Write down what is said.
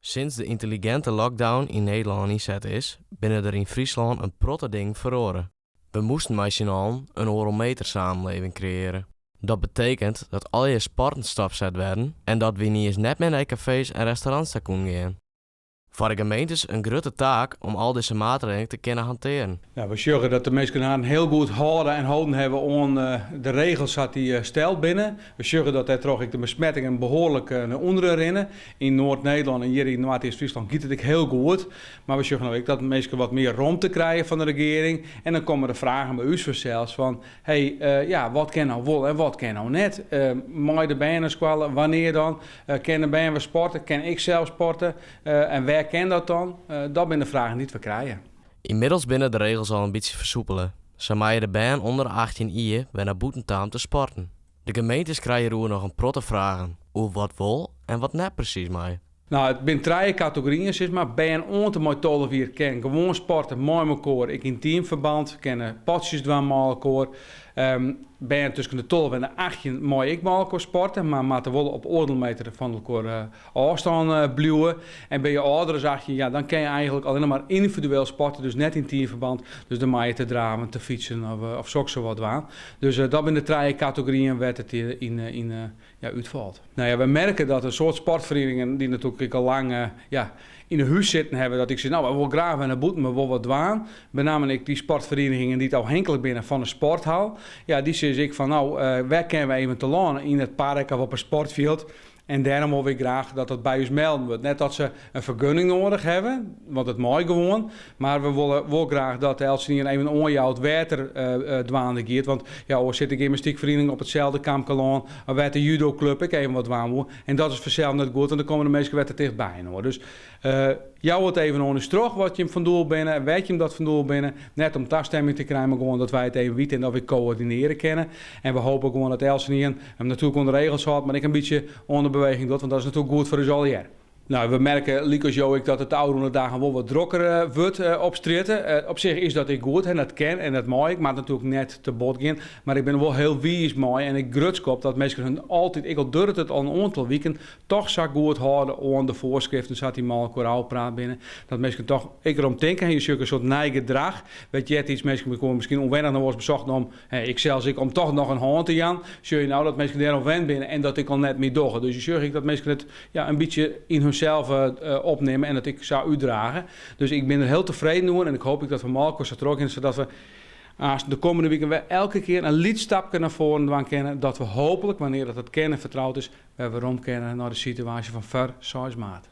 Sinds de intelligente lockdown in Nederland inzet is, binnen er in Friesland een protte ding verloren. We moesten met z'n allen een orometer samenleving creëren. Dat betekent dat al je sporten stopzet werden en dat we niet eens net meer naar cafés en restaurants konden gaan. Voor de gemeentes een grote taak om al deze maatregelen te kunnen hanteren. Ja, we zorgen dat de mensen een heel goed houden en houden hebben aan de regels die stelt binnen. We zorgen dat toch de besmettingen behoorlijk naar onderen rennen. In Noord-Nederland en hier in Noord-Friesland gaat het heel goed. Maar we zorgen ook dat de mensen wat meer ruimte krijgen van de regering. En dan komen de vragen bij ons zelfs van, wat kan nou wel en wat kan nou net? Mag de bijen squallen, wanneer dan? Kan de bijen sporten? Kan ik zelf sporten? En waar kan dat dan? Dat zijn de vragen die we krijgen. Inmiddels binnen de regels al een beetje versoepelen. Zo mag je de baan onder de 18 jaar weer naar boetentaam te sporten. De gemeentes krijgen hier nog een protte vragen. Hoe wat wel en wat net precies mij. Nou, het zijn drie categorieën, zeg maar. Ben onder mijn 12 jaar kan gewoon sporten, met elkaar. Ik in teamverband, kan potjes doen met elkaar. Ben tussen de 12 en de 18 mag ik met elkaar sporten, maar moeten wel op oordelmeter van elkaar afstand blijven. En ben je ouder dan 18, ja, dan kan je eigenlijk alleen maar individueel sporten, dus net in teamverband. Dus dan mag je te draven, te fietsen of zo wat doen. Dus dat zijn de drie categorieën waar het uitvalt. Nou ja, we merken dat een soort sportverenigingen die natuurlijk al lang in de huis zitten hebben, dat ik zeg, nou, we willen graag naar boeten, maar we willen wat doen. Met name die sportverenigingen die het afhankelijk zijn van een sporthal. Ja, die zeg ik van, nou, waar kunnen we even te landen in het park of op een sportveld. En daarom wil ik graag dat het bij ons melden wordt. Net dat ze een vergunning nodig hebben, want het mooi gewoon. Maar we willen wel graag dat de Elsenien even onjouwd water dwaande gaat. Want ja, zit ik in mijn stiekvereniging op hetzelfde kampkalon, of bij de judoclub, ik even wat waan. En dat is vanzelf net goed, want dan komen de mensen weer dichtbij. Hoor. Dus jou het even onder strog wat je hem van doel binnen, weet je hem dat van doel binnen. Net om taststemming te krijgen, maar gewoon dat wij het even weten en dat we coördineren kennen. En we hopen gewoon dat Elsenien hem natuurlijk onder de regels houdt, maar ik een beetje onder beweging doet, want dat is natuurlijk goed voor ons al jaar. Nou, we merken, Liekos Joik, dat het de oude dagen wel wat drukker wordt op stritten. Op zich is dat ik goed en dat ken en dat mag ik, maar natuurlijk net te bot gaan. Maar ik ben wel heel wies mooi en ik grutskop dat mensen hun altijd, ik al durf het al een aantal weken, toch zo goed houden aan de voorschriften, zat die mal koraal praat binnen. Dat mensen toch ik erom denken, je zoekt een soort gedrag. Weet je, iets mensen komen misschien onwennig naar ons bezocht om, om toch nog een hand te gaan. Zul je nou dat mensen daar onwend binnen en dat ik al net mee doggen. Dus je zorg ik dat mensen het een beetje in hun zelf opnemen en dat ik zou uitdragen. Dus ik ben er heel tevreden over en ik hoop dat we Marcos er ook in, zodat we de komende weken weer elke keer een liedstapje naar voren doen kennen, dat we hopelijk, wanneer dat het kennen vertrouwd is, we rond kennen naar de situatie van ver 6 maart.